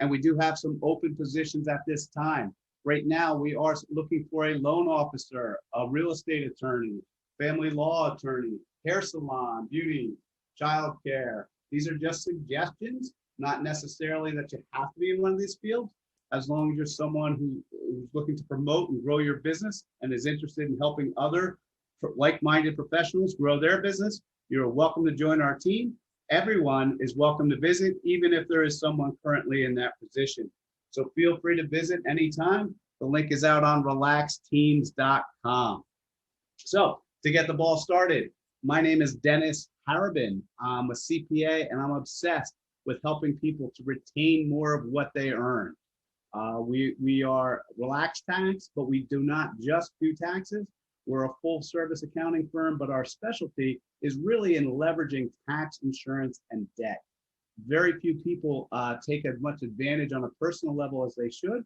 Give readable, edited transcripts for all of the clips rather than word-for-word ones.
And we do have some open positions at this time. Right now, we are looking for a loan officer, a real estate attorney, family law attorney, hair salon, beauty, childcare. These are just suggestions, not necessarily that you have to be in one of these fields. As long as you're someone who's looking to promote and grow your business and is interested in helping other like-minded professionals grow their business, you're welcome to join our team. Everyone is welcome to visit, even if there is someone currently in that position. So feel free to visit anytime. The link is out on relaxteams.com. So to get the ball started, my name is Dennis Harabin. I'm a CPA and I'm obsessed with helping people to retain more of what they earn. We are Relax Tax, but we do not just do taxes. We're a full service accounting firm, but our specialty is really in leveraging tax, insurance, and debt. Very few people take as much advantage on a personal level as they should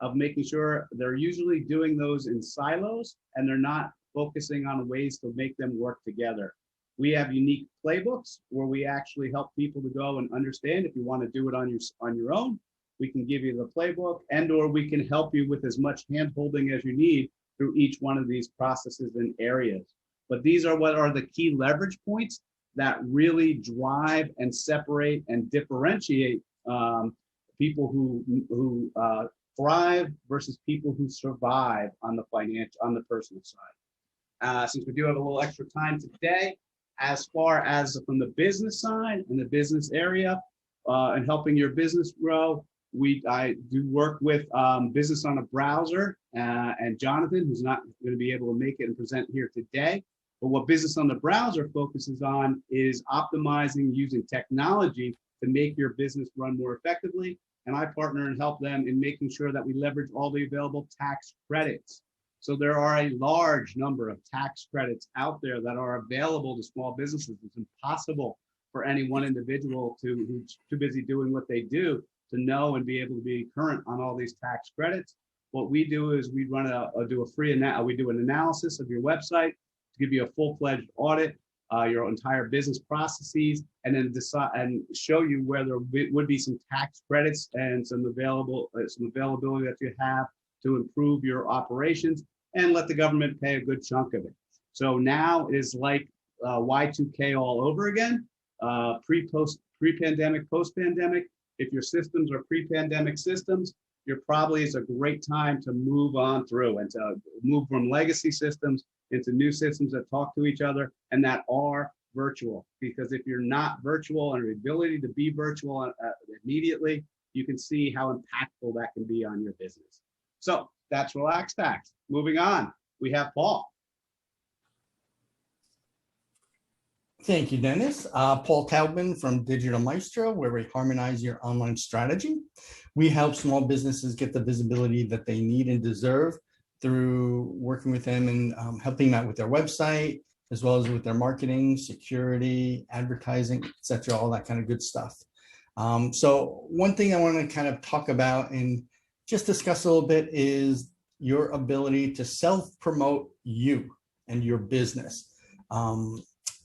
of making sure they're usually doing those in silos and they're not focusing on ways to make them work together. We have unique playbooks where we actually help people to go and understand. If you want to do it on your own, we can give you the playbook, and or we can help you with as much hand-holding as you need through each one of these processes and areas. But these are what are the key leverage points that really drive and separate and differentiate people who thrive versus people who survive on the personal side. Since we do have a little extra time today, as far as from the business side and the business area and helping your business grow, I do work with Business on a Browser and Jonathan, who's not going to be able to make it and present here today. But what Business on the Browser focuses on is optimizing using technology to make your business run more effectively. And I partner and help them in making sure that we leverage all the available tax credits. So there are a large number of tax credits out there that are available to small businesses. It's impossible for any one individual who's too busy doing what they do to know and be able to be current on all these tax credits. What we do is we do an analysis of your website to give you a full-fledged audit, your entire business processes, and then decide and show you where there would be some tax credits and some availability that you have to improve your operations and let the government pay a good chunk of it. So now it is like Y2K all over again, pre-pandemic, post-pandemic. If your systems are pre-pandemic systems, it's a great time to move on through and to move from legacy systems into new systems that talk to each other and that are virtual. Because if you're not virtual and the ability to be virtual immediately, you can see how impactful that can be on your business. So that's Relax Tax. Moving on, we have Paul. Thank you, Dennis. Paul Taubman from Digital Maestro, where we harmonize your online strategy. We help small businesses get the visibility that they need and deserve through working with them and helping them out with their website, as well as with their marketing, security, advertising, etc., all that kind of good stuff. So one thing I want to kind of talk about and just discuss a little bit is your ability to self-promote you and your business.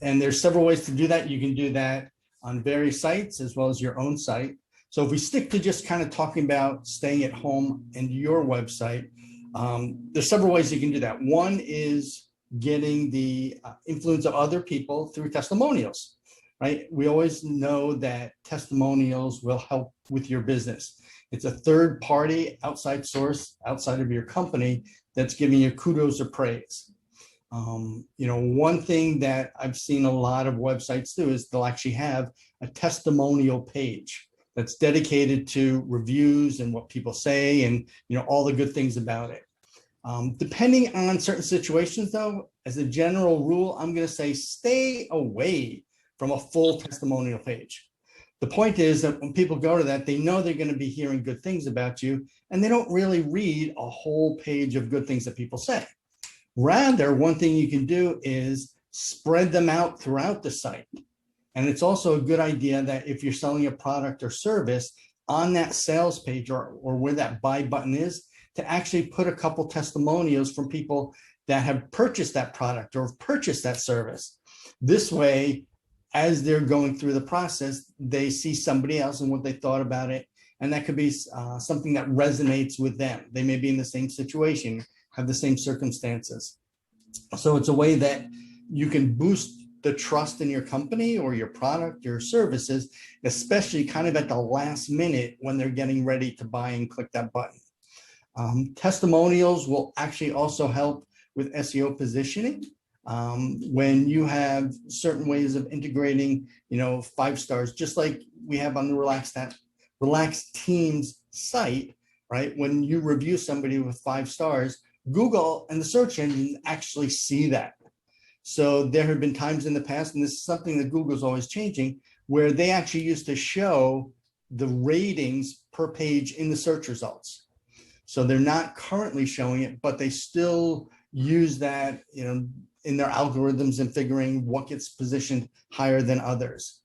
And there's several ways to do that. You can do that on various sites as well as your own site. So if we stick to just kind of talking about staying at home and your website, there's several ways you can do that. One is getting the influence of other people through testimonials, right? We always know that testimonials will help with your business. It's a third party outside source outside of your company that's giving you kudos or praise. One thing that I've seen a lot of websites do is they'll actually have a testimonial page that's dedicated to reviews and what people say and, all the good things about it. Depending on certain situations, though, as a general rule, I'm going to say stay away from a full testimonial page. The point is that when people go to that, they know they're going to be hearing good things about you, and they don't really read a whole page of good things that people say. Rather, one thing you can do is spread them out throughout the site. And it's also a good idea that if you're selling a product or service on that sales page or where that buy button is, to actually put a couple testimonials from people that have purchased that product or purchased that service. This way, as they're going through the process, they see somebody else and what they thought about it, and that could be something that resonates with them. They may be in the same situation, have the same circumstances. So it's a way that you can boost the trust in your company or your product, your services, especially kind of at the last minute when they're getting ready to buy and click that button. Testimonials will actually also help with SEO positioning. When you have certain ways of integrating, 5 stars, just like we have on the Relaxed Teams site, right? When you review somebody with 5 stars, Google and the search engine actually see that. So there have been times in the past, and this is something that Google's always changing, where they actually used to show the ratings per page in the search results. So they're not currently showing it, but they still use that, in their algorithms and figuring what gets positioned higher than others.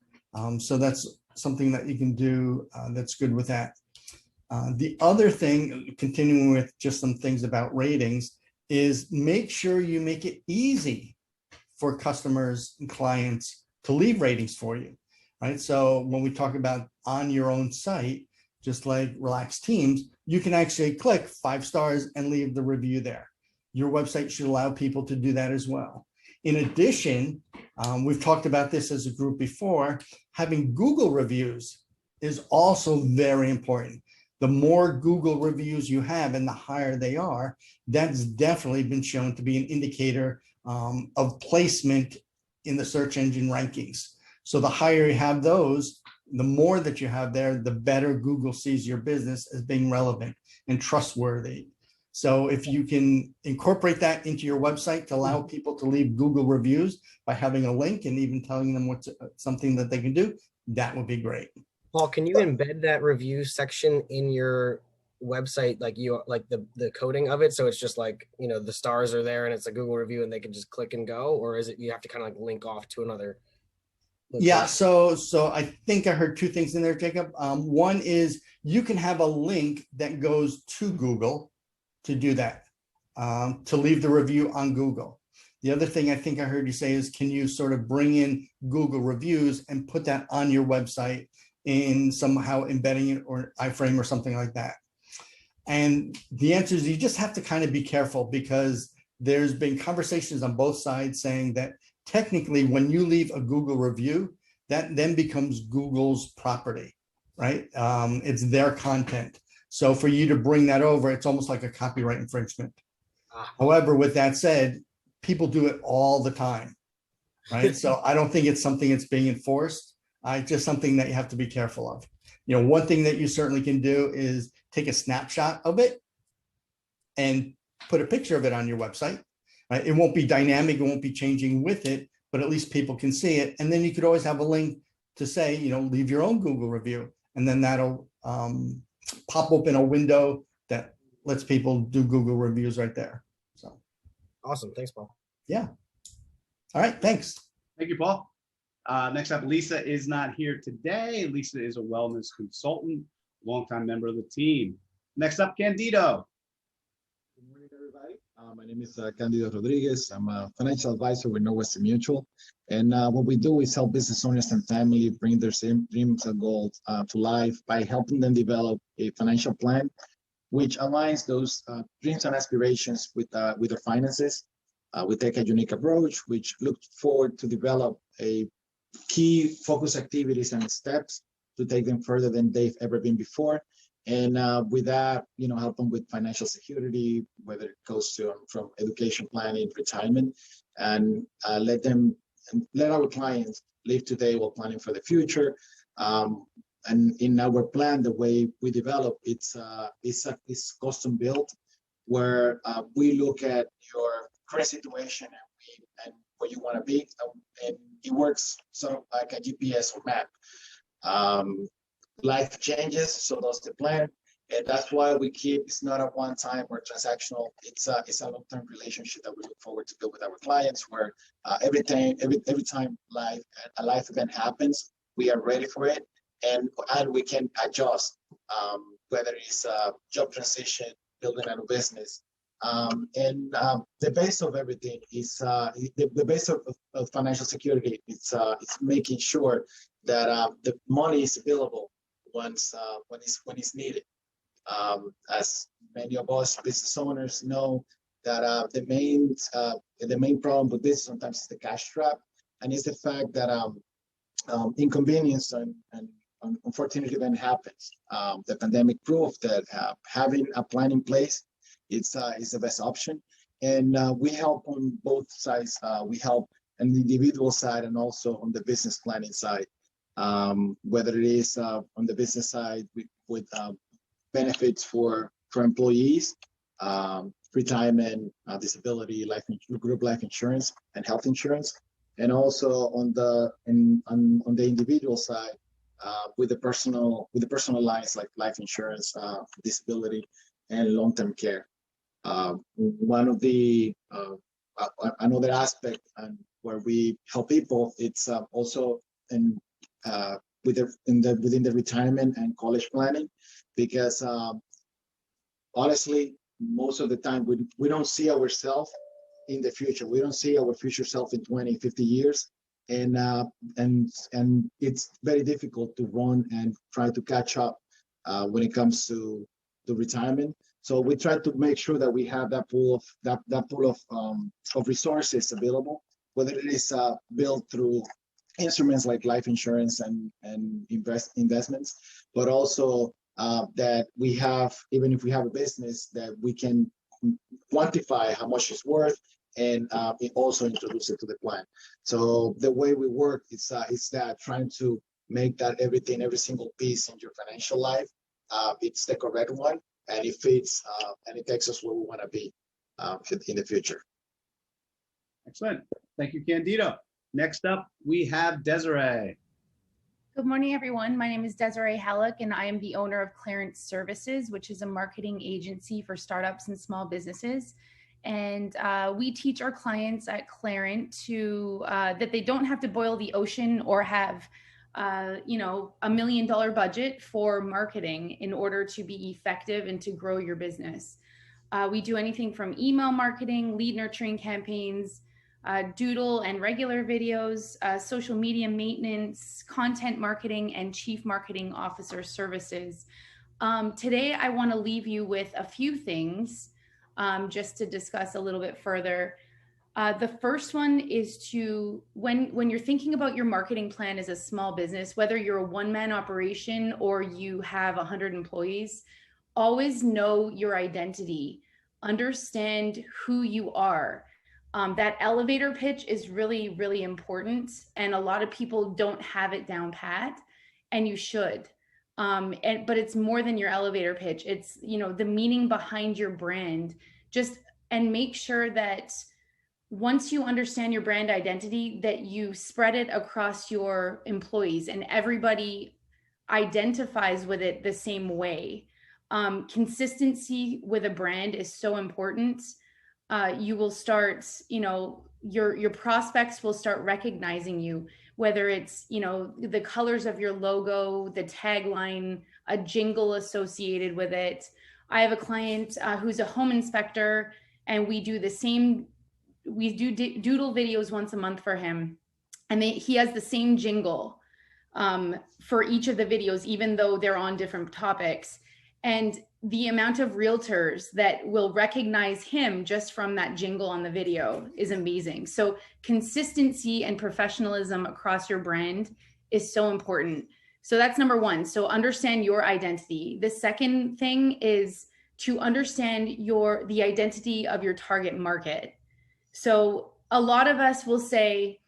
So that's something that you can do that's good with that. The other thing, continuing with just some things about ratings, is make sure you make it easy for customers and clients to leave ratings for you, right? So when we talk about on your own site, just like Relaxed Teams, you can actually click 5 stars and leave the review there. Your website should allow people to do that as well. In addition, we've talked about this as a group before, having Google reviews is also very important. The more Google reviews you have and the higher they are, that's definitely been shown to be an indicator of placement in the search engine rankings. So the higher you have those, the more that you have there, the better Google sees your business as being relevant and trustworthy. So if you can incorporate that into your website to allow people to leave Google reviews by having a link and even telling them what's something that they can do, that would be great. Paul, can you embed that review section in your website, like the coding of it, so it's just like, the stars are there and it's a Google review and they can just click and go, or is it you have to kind of like link off to another location? Yeah, so I think I heard 2 things in there, Jacob. One is you can have a link that goes to Google to do that, to leave the review on Google. The other thing I think I heard you say is, can you sort of bring in Google reviews and put that on your website in somehow embedding it or iframe or something like that? And the answer is you just have to kind of be careful, because there's been conversations on both sides saying that technically when you leave a Google review, that then becomes Google's property, right? It's their content. So for you to bring that over, it's almost like a copyright infringement. However, with that said, people do it all the time, right? So I don't think it's something that's being enforced. It's just something that you have to be careful of. One thing that you certainly can do is take a snapshot of it and put a picture of it on your website, right? It won't be dynamic, it won't be changing with it, but at least people can see it. And then you could always have a link to say, leave your own Google review, and then that'll pop open a window that lets people do Google reviews right there. So awesome. Thanks, Paul. Yeah. All right. Thanks. Thank you, Paul. Next up, Lisa is not here today. Lisa is a wellness consultant, longtime member of the team. Next up, Candido. Good morning, everybody. My name is Candido Rodriguez. I'm a financial advisor with Northwestern Mutual. And what we do is help business owners and family bring their same dreams and goals to life by helping them develop a financial plan, which aligns those dreams and aspirations with their finances. We take a unique approach, which looks forward to develop a key focus activities and steps to take them further than they've ever been before. And with that, help them with financial security, whether it goes from education planning, retirement, and let our clients live today while planning for the future. And in our plan, the way we develop, it's custom built, where we look at your current situation and where you want to be, and it works sort of like a GPS or map. Life changes, so does the plan, and that's why it's not a one-time or transactional. It's a long-term relationship that we look forward to build with our clients, where every time a life event happens, we are ready for it, and we can adjust, whether it's a job transition, building a new business. The base of everything is the base of financial security. It's making sure that the money is available when it's needed. As many of us business owners know, that the main problem with this sometimes is the cash trap, and it's the fact that inconvenience and unfortunate event happens. The pandemic proved that having a plan in place is the best option, and we help on both sides. We help on the individual side and also on the business planning side. Whether it is on the business side with benefits for employees, retirement, disability, group life insurance, and health insurance, and also on the individual side with the personal lines like life insurance, disability, and long-term care. One of the another aspect and where we help people, it's also within the retirement and college planning, because honestly, most of the time we don't see ourselves in the future. We don't see our future self in 20, 50 years. And it's very difficult to run and try to catch up when it comes to retirement. So we try to make sure that we have that pool of resources available, whether it is built through instruments like life insurance and investments, but also that we have, even if we have a business, that we can quantify how much it's worth and also introduce it to the plan. So the way we work is that trying to make that every single piece in your financial life, it's the correct one, and it fits and it takes us where we want to be in the future. Excellent. Thank you, Candido. Next up, we have Desiree. Good morning, everyone. My name is Desiree Halleck, and I am the owner of Clarence Services, which is a marketing agency for startups and small businesses. And we teach our clients at Clarence that they don't have to boil the ocean or have $1 million budget for marketing in order to be effective and to grow your business. We do anything from email marketing, lead nurturing campaigns, doodle and regular videos, social media maintenance, content marketing, and chief marketing officer services. Today, I want to leave you with a few things just to discuss a little bit further. The first one is when you're thinking about your marketing plan as a small business, whether you're a one-man operation or you have 100 employees, always know your identity, understand who you are. That elevator pitch is really, really important. And a lot of people don't have it down pat, and you should. But it's more than your elevator pitch. It's, the meaning behind your brand. And make sure that once you understand your brand identity, that you spread it across your employees and everybody identifies with it the same way. Consistency with a brand is so important. You will start, your prospects will start recognizing you, whether it's, the colors of your logo, the tagline, a jingle associated with it. I have a client who's a home inspector, and we do doodle videos once a month for him. And he has the same jingle for each of the videos, even though they're on different topics. And the amount of realtors that will recognize him just from that jingle on the video is amazing. So consistency and professionalism across your brand is so important. So that's number one. So understand your identity. The second thing is to understand the identity of your target market. So a lot of us will say,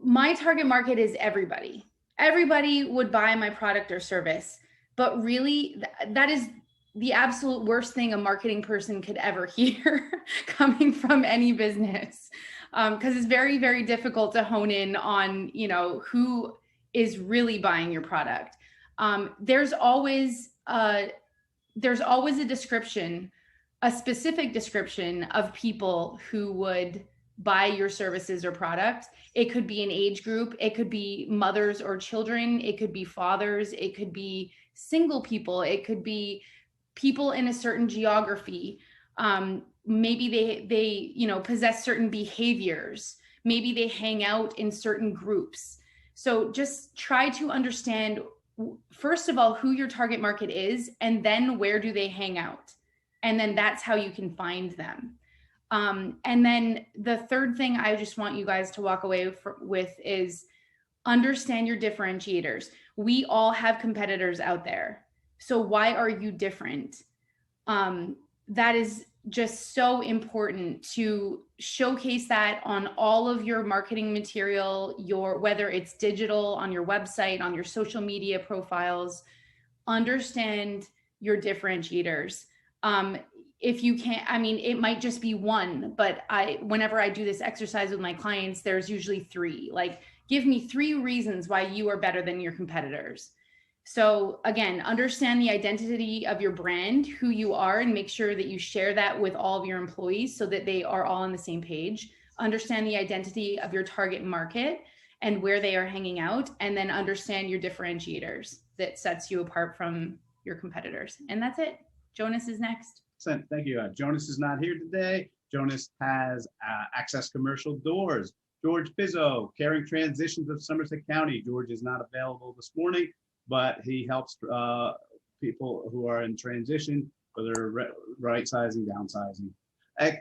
my target market is everybody. Everybody would buy my product or service. But really, that is the absolute worst thing a marketing person could ever hear coming from any business, because it's very, very difficult to hone in on, who is really buying your product. There's always a description, a specific description of people who would buy your services or product. It could be an age group. It could be mothers or children. It could be fathers. It could be single people. It could be people in a certain geography. Maybe they possess certain behaviors. Maybe they hang out in certain groups. So just try to understand first of all, who your target market is, and then where do they hang out? And then that's how you can find them. And then the third thing I just want you guys to walk away with is understand your differentiators. We all have competitors out there. So why are you different? That is just so important to showcase that on all of your marketing material, whether it's digital, on your website, on your social media profiles. Understand your differentiators. If you can't, I mean, it might just be one, but whenever I do this exercise with my clients, there's usually 3. Like, give me 3 reasons why you are better than your competitors. So again, understand the identity of your brand, who you are, and make sure that you share that with all of your employees so that they are all on the same page. Understand the identity of your target market and where they are hanging out, and then understand your differentiators that sets you apart from your competitors. And that's it. Jonas is next. Thank you. Jonas is not here today. Jonas has Access Commercial Doors. George Pizzo, Caring Transitions of Somerset County. George is not available this morning, but he helps people who are in transition, whether right sizing, downsizing.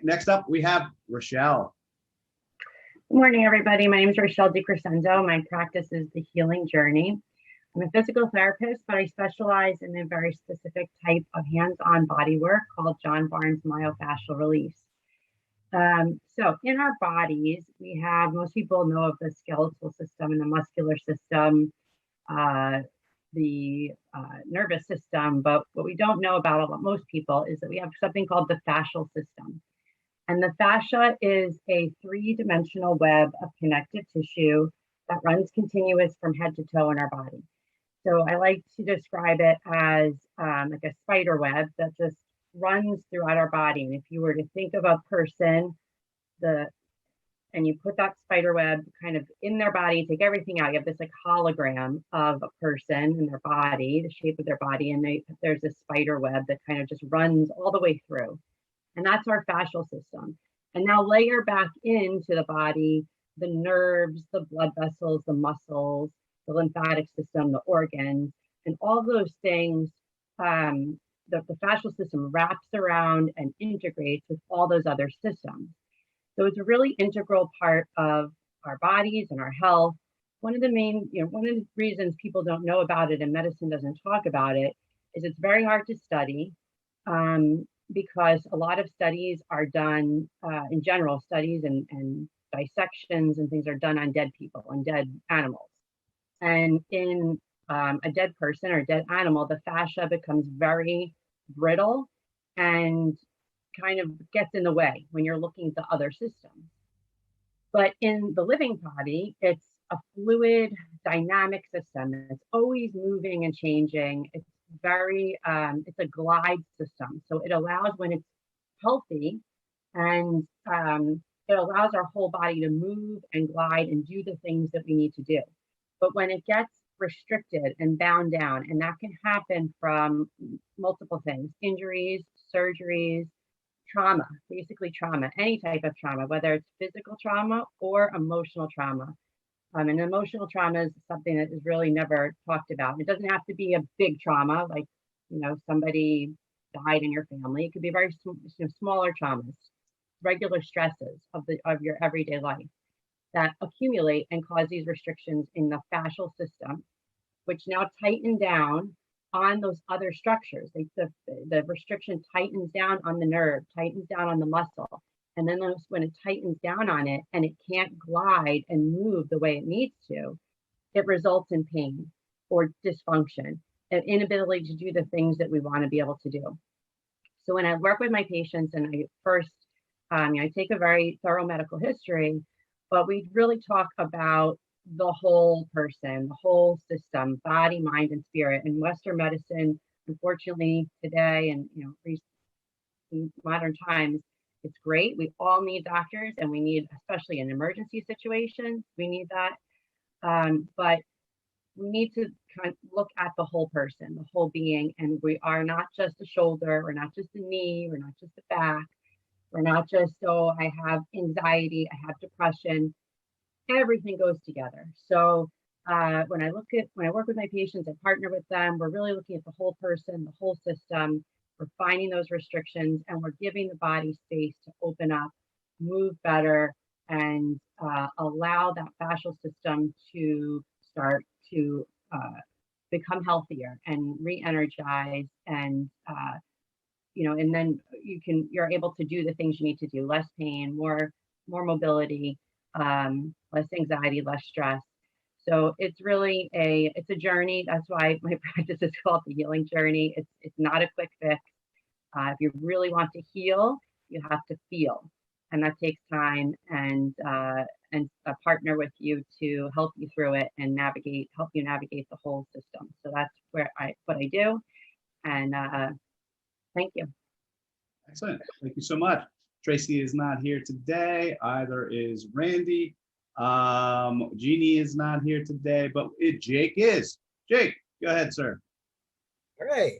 Next up, we have Rochelle. Good morning, everybody. My name is Rochelle DiCrescenzo. My practice is The Healing Journey. I'm a physical therapist, but I specialize in a very specific type of hands-on body work called John Barnes myofascial release. So in our bodies, we have, most people know of the skeletal system and the muscular system, the nervous system, but what we don't know about most people is that we have something called the fascial system. And the fascia is a 3-dimensional web of connective tissue that runs continuous from head to toe in our body. So I like to describe it as like a spider web that just runs throughout our body. And if you were to think of a person, and you put that spider web kind of in their body, take everything out, you have this like hologram of a person in their body, the shape of their body, and there's a spider web that kind of just runs all the way through. And that's our fascial system. And now layer back into the body the nerves, the blood vessels, the muscles, the lymphatic system, the organs, and all those things. The fascial system wraps around and integrates with all those other systems. So it's a really integral part of our bodies and our health. One of the reasons people don't know about it and medicine doesn't talk about it is it's very hard to study because a lot of studies are done, in general, studies and dissections and things are done on dead people and dead animals. And in a dead person or a dead animal, the fascia becomes very brittle and kind of gets in the way when you're looking at the other systems. But in the living body, it's a fluid, dynamic system. It's always moving and changing. It's it's a glide system. So it allows, when it's healthy, and it allows our whole body to move and glide and do the things that we need to do. But when it gets restricted and bound down, and that can happen from multiple things: injuries, surgeries, trauma, basically trauma, any type of trauma, whether it's physical trauma or emotional trauma. And emotional trauma is something that is really never talked about. It doesn't have to be a big trauma, like, somebody died in your family. It could be very smaller traumas, regular stresses of your everyday life that accumulate and cause these restrictions in the fascial system, which now tighten down on those other structures. The restriction tightens down on the nerve, tightens down on the muscle. And then when it tightens down on it and it can't glide and move the way it needs to, it results in pain or dysfunction, an inability to do the things that we want to be able to do. So when I work with my patients, and I take a very thorough medical history, but we really talk about the whole person, the whole system, body, mind, and spirit. In Western medicine, unfortunately, today and in modern times, it's great. We all need doctors, and we need, especially in emergency situations, we need that. But we need to kind of look at the whole person, the whole being, and we are not just a shoulder, we're not just a knee, we're not just a back, we're not just, I have anxiety, I have depression. Everything goes together. So when I work with my patients, I partner with them. We're really looking at the whole person, the whole system. We're finding those restrictions, and we're giving the body space to open up, move better, and allow that fascial system to start to become healthier and re-energize, and and then you're able to do the things you need to do: less pain, more mobility, less anxiety, less stress. So it's really it's a journey. That's why my practice is called the healing journey. It's not a quick fix. If you really want to heal, you have to feel, and that takes time, and a partner with you to help you through it and help you navigate the whole system. So that's what I do, and thank you. Excellent. Thank you so much. Tracy is not here today. Either is Randy. Jeannie is not here today, but Jake is. Jake, go ahead, sir. All right.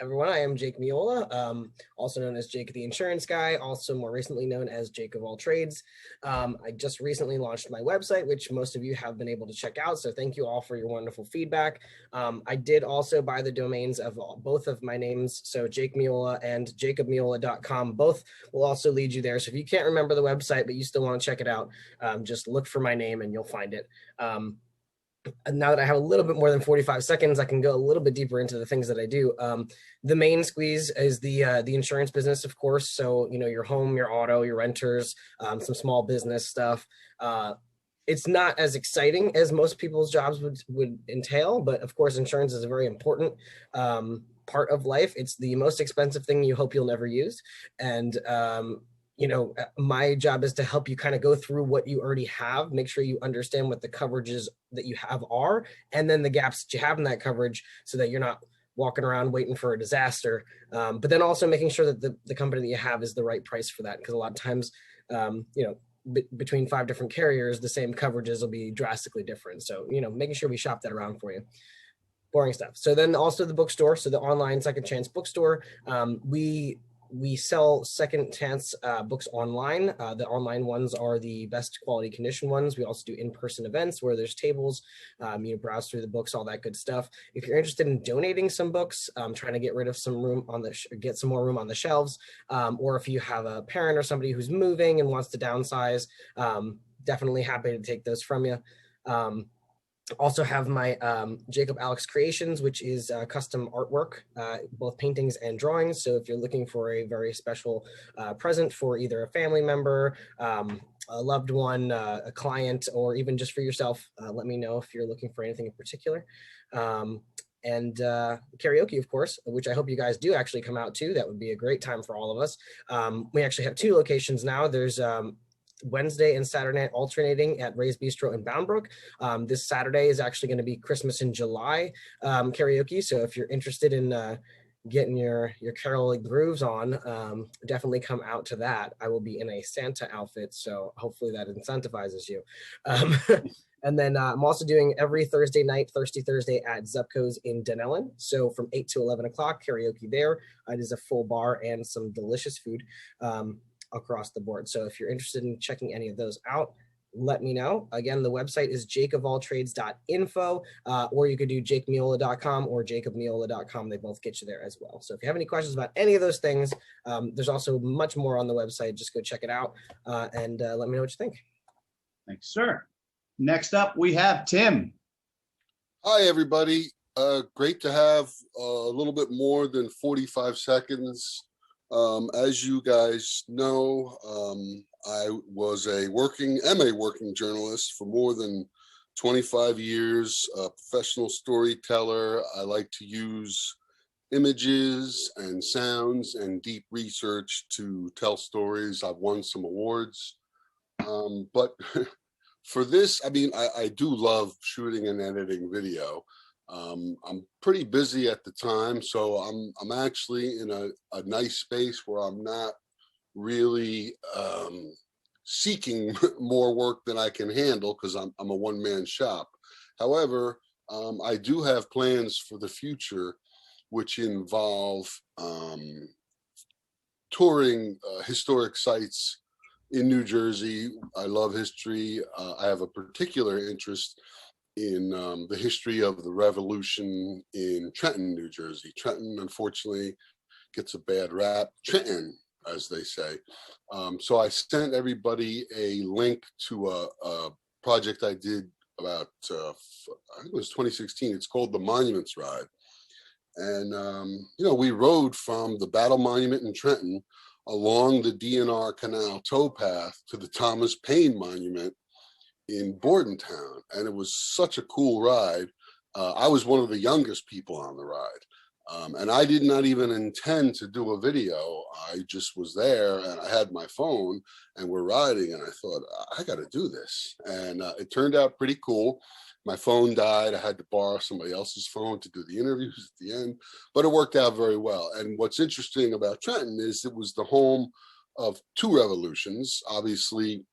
Everyone, I am Jake Miola, also known as Jake the Insurance Guy, also more recently known as Jake of All Trades. I just recently launched my website, which most of you have been able to check out. So thank you all for your wonderful feedback. I did also buy the domains of both of my names. So Jake Miola and jacobmiola.com, both will also lead you there. So if you can't remember the website, but you still want to check it out, just look for my name and you'll find it. And now that I have a little bit more than 45 seconds, I can go a little bit deeper into the things that I do. The main squeeze is the insurance business, of course. So, your home, your auto, your renters, some small business stuff. It's not as exciting as most people's jobs would entail, but of course, insurance is a very important part of life. It's the most expensive thing you hope you'll never use. And my job is to help you kind of go through what you already have, make sure you understand what the coverages that you have are, and then the gaps that you have in that coverage so that you're not walking around waiting for a disaster. But then also making sure that the company that you have is the right price for that. Because a lot of times, between 5 different carriers, the same coverages will be drastically different. So, making sure we shop that around for you. Boring stuff. So then also the bookstore. So the online Second Chance bookstore, we sell second chance books online. The online ones are the best quality condition ones. We also do in-person events where there's tables, browse through the books, all that good stuff. If you're interested in donating some books, trying to get rid of some room get some more room on the shelves, or if you have a parent or somebody who's moving and wants to downsize, definitely happy to take those from you. Also have my Jacob Alex Creations, which is custom artwork, both paintings and drawings. So if you're looking for a very special present for either a family member, a loved one, a client, or even just for yourself, let me know if you're looking for anything in particular. And karaoke, of course, which I hope you guys do actually come out to. That would be a great time for all of us. We actually have 2 locations now. There's Wednesday and Saturday night alternating at Ray's Bistro in Bound Brook. This Saturday is actually going to be Christmas in July karaoke. So if you're interested in getting your caroling grooves on, definitely come out to that. I will be in a Santa outfit, so hopefully that incentivizes you. And then I'm also doing every Thursday night, Thirsty Thursday at Zupco's in Denellen. So from 8 to 11 o'clock, karaoke there. It is a full bar and some delicious food across the board. So if you're interested in checking any of those out, let me know. Again, the website is jakeofalltrades.info, or you could do jakemiola.com or jacobmiola.com. They both get you there as well. So if you have any questions about any of those things, there's also much more on the website. Just go check it out and let me know what you think. Thanks, sir. Next up, we have Tim. Hi, everybody. Great to have a little bit more than 45 seconds. As you guys know, I was a working journalist for more than 25 years, a professional storyteller. I like to use images and sounds and deep research to tell stories. I've won some awards. But for this, I do love shooting and editing video. I'm pretty busy at the time, so I'm actually in a nice space where I'm not really seeking more work than I can handle because I'm a one-man shop. However, I do have plans for the future, which involve touring historic sites in New Jersey. I love history. I have a particular interest in the history of the revolution in Trenton, New Jersey. Trenton, unfortunately, gets a bad rap. Trenton, as they say. So I sent everybody a link to a project I did about, I think it was 2016. It's called the Monuments Ride. And, we rode from the Battle Monument in Trenton along the DNR Canal towpath to the Thomas Paine Monument in Bordentown. And it was such a cool ride. I was one of the youngest people on the ride. And I did not even intend to do a video. I just was there and I had my phone and we're riding and I thought, I got to do this. And it turned out pretty cool. My phone died. I had to borrow somebody else's phone to do the interviews at the end, but it worked out very well. And what's interesting about Trenton is it was the home of two revolutions. Obviously,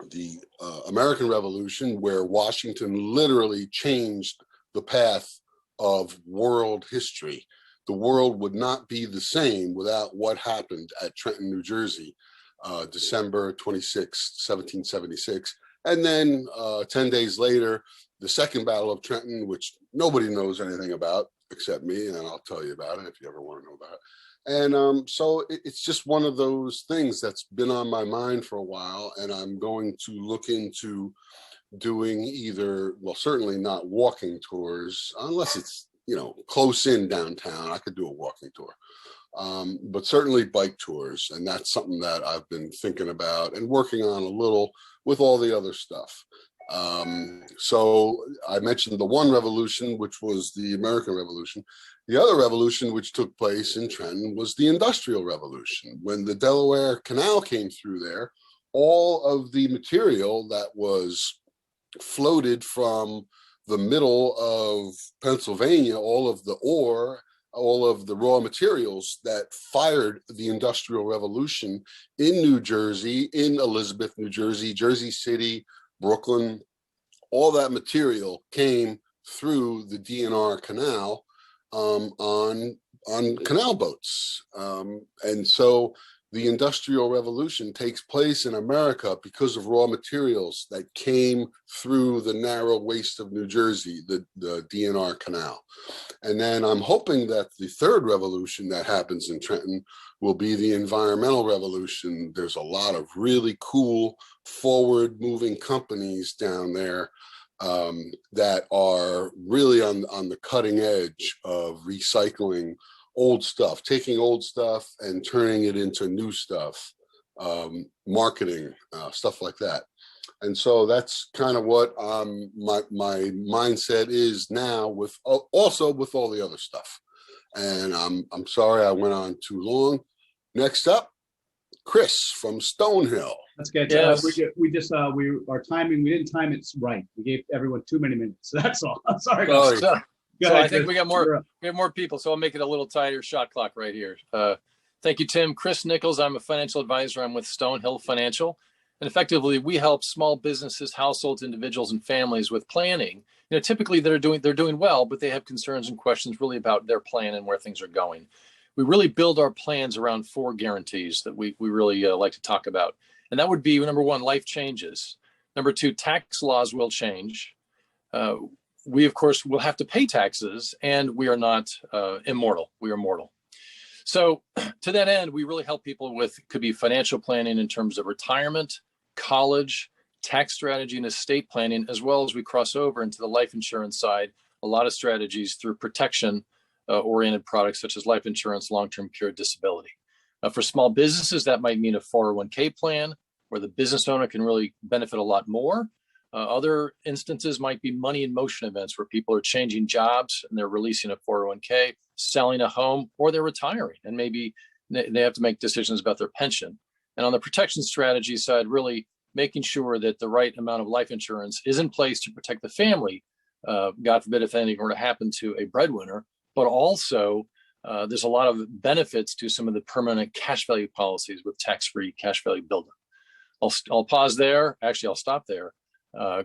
the American Revolution, where Washington literally changed the path of world history. The world would not be the same without what happened at Trenton, New Jersey, December 26, 1776. And then 10 days later, the Second Battle of Trenton, which nobody knows anything about except me, and I'll tell you about it if you ever want to know about it. And so it's just one of those things that's been on my mind for a while, and I'm going to look into doing either, well, certainly not walking tours, unless it's, close in downtown. I could do a walking tour, but certainly bike tours. And that's something that I've been thinking about and working on a little with all the other stuff. So I mentioned the one revolution, which was the American Revolution. The other revolution, which took place in Trenton, was the Industrial Revolution. When the Delaware Canal came through there, all of the material that was floated from the middle of Pennsylvania, all of the ore, all of the raw materials that fired the Industrial Revolution in New Jersey, in Elizabeth, New Jersey, Jersey City, Brooklyn, all that material came through the DNR Canal on canal boats. And so the Industrial Revolution takes place in America because of raw materials that came through the narrow waist of New Jersey, the DNR Canal. And then I'm hoping that the third revolution that happens in Trenton will be the environmental revolution. There's a lot of really cool forward-moving companies down there that are really on the cutting edge of recycling old stuff, taking old stuff and turning it into new stuff, marketing, stuff like that. And so that's kind of what my mindset is now, with also with all the other stuff. And I'm sorry I went on too long. Next up, Chris from Stonehill. That's good. Yes. Our timing, we didn't time it right. We gave everyone too many minutes. So that's all. I'm sorry. Sorry. So Go ahead, I think Chris. we have more people, so I'll make it a little tighter shot clock right here. Thank you, Tim. Chris Nichols. I'm a financial advisor. I'm with Stonehill Financial. And effectively, we help small businesses, households, individuals, and families with planning. Typically they're doing well, but they have concerns and questions really about their plan and where things are going. We really build our plans around 4 guarantees that we really like to talk about. And that would be, number 1, life changes. Number 2, tax laws will change. We, of course, will have to pay taxes, and we are not immortal. We are mortal. So to that end, we really help people with, could be financial planning in terms of retirement, college, tax strategy, and estate planning, as well as we cross over into the life insurance side, a lot of strategies through protection oriented products such as life insurance, long-term care, disability. For small businesses, that might mean a 401k plan where the business owner can really benefit a lot more. Other instances might be money in motion events where people are changing jobs and they're releasing a 401k, selling a home, or they're retiring and maybe they have to make decisions about their pension. And on the protection strategy side, really making sure that the right amount of life insurance is in place to protect the family. God forbid if anything were to happen to a breadwinner, but also there's a lot of benefits to some of the permanent cash value policies with tax-free cash value buildup. I'll pause there. Actually, I'll stop there.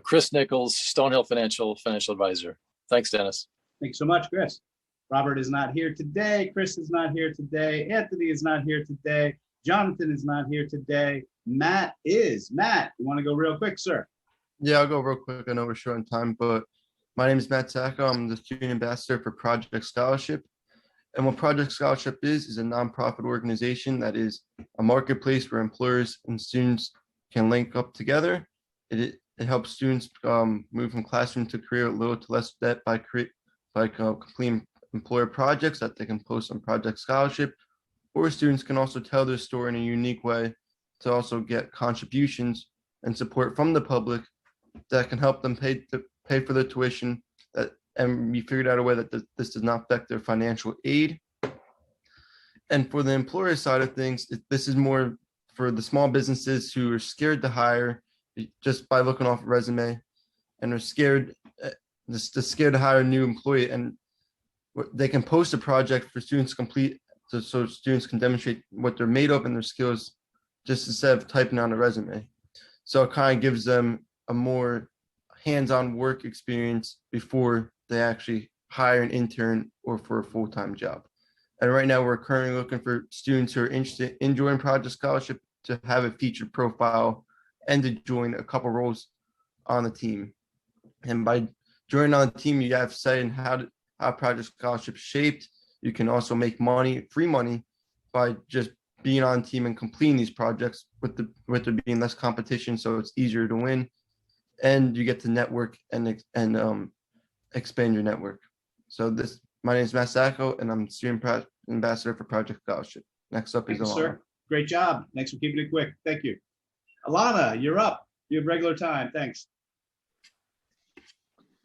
Chris Nichols, Stonehill Financial Advisor. Thanks, Dennis. Thanks so much, Chris. Robert is not here today. Chris is not here today. Anthony is not here today. Jonathan is not here today. Matt is. Matt, you want to go real quick, sir? Yeah, I'll go real quick. I know we're short on time, but my name is Matt Sacco. I'm the student ambassador for Project Scholarship. And what Project Scholarship is a nonprofit organization that is a marketplace where employers and students can link up together. It helps students move from classroom to career at little to less debt by completing employer projects that they can post on Project Scholarship, or students can also tell their story in a unique way to also get contributions and support from the public that can help them pay for their tuition, and we figured out a way that this does not affect their financial aid. And for the employer side of things, this is more for the small businesses who are scared to hire just by looking off a resume, and are scared to hire a new employee, and they can post a project for students to complete, so students can demonstrate what they're made of and their skills, just instead of typing on a resume. So it kind of gives them a more hands-on work experience before they actually hire an intern or for a full-time job. And right now we're currently looking for students who are interested in joining Project Scholarship to have a featured profile and to join a couple roles on the team. And by joining on the team, you have say in how Project Scholarship is shaped. You can also make money, free money, by just being on team and completing these projects with there being less competition, so it's easier to win, and you get to network and expand your network. So my name is Matt Sacco, and I'm student ambassador for Project Scholarship. Next up is Thank you, Alana. sir. Great job. Thanks for keeping it quick. Thank you. Alana, you're up. You have regular time. Thanks.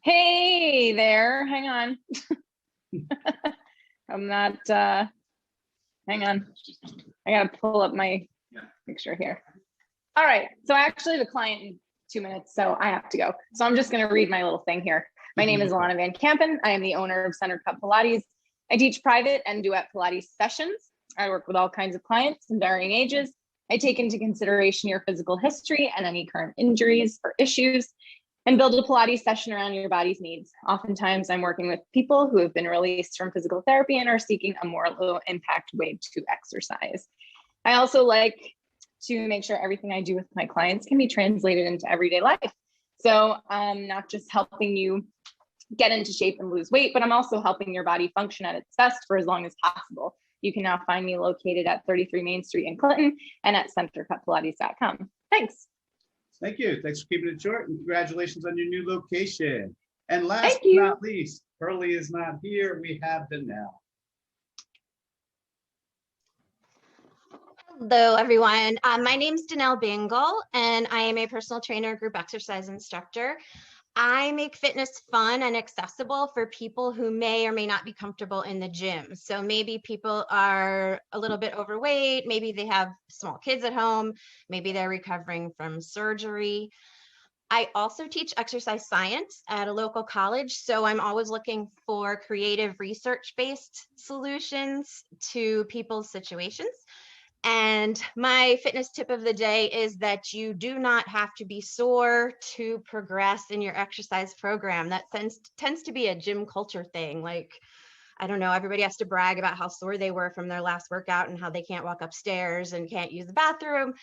Hey there, hang on. I'm not, hang on. I gotta pull up my picture here. All right, so I actually have a client in 2 minutes, so I have to go. So I'm just gonna read my little thing here. My name is Alana Van Kampen. I am the owner of Center Cut Pilates. I teach private and duet Pilates sessions. I work with all kinds of clients in varying ages. I take into consideration your physical history and any current injuries or issues, and build a Pilates session around your body's needs. Oftentimes I'm working with people who have been released from physical therapy and are seeking a more low impact way to exercise. I also like to make sure everything I do with my clients can be translated into everyday life. So I'm not just helping you get into shape and lose weight, but I'm also helping your body function at its best for as long as possible. You can now find me located at 33 Main Street in Clinton and at centercutpilates.com. Thanks. Thank you. Thanks for keeping it short, and congratulations on your new location. And last but not least, Pearlie is not here. We have Danelle. Hello, everyone. My name is Danelle Bingle, and I am a personal trainer, group exercise instructor. I make fitness fun and accessible for people who may or may not be comfortable in the gym. So maybe people are a little bit overweight, maybe they have small kids at home, maybe they're recovering from surgery. I also teach exercise science at a local college, so I'm always looking for creative research-based solutions to people's situations. And my fitness tip of the day is that you do not have to be sore to progress in your exercise program. That tends to be a gym culture thing. Like, I don't know, everybody has to brag about how sore they were from their last workout and how they can't walk upstairs and can't use the bathroom.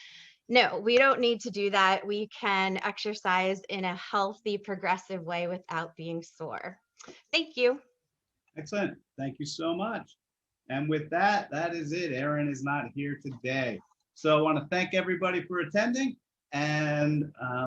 No, we don't need to do that. We can exercise in a healthy, progressive way without being sore. Thank you. Excellent. Thank you so much. And with that, that is it. Erin is not here today. So I want to thank everybody for attending, and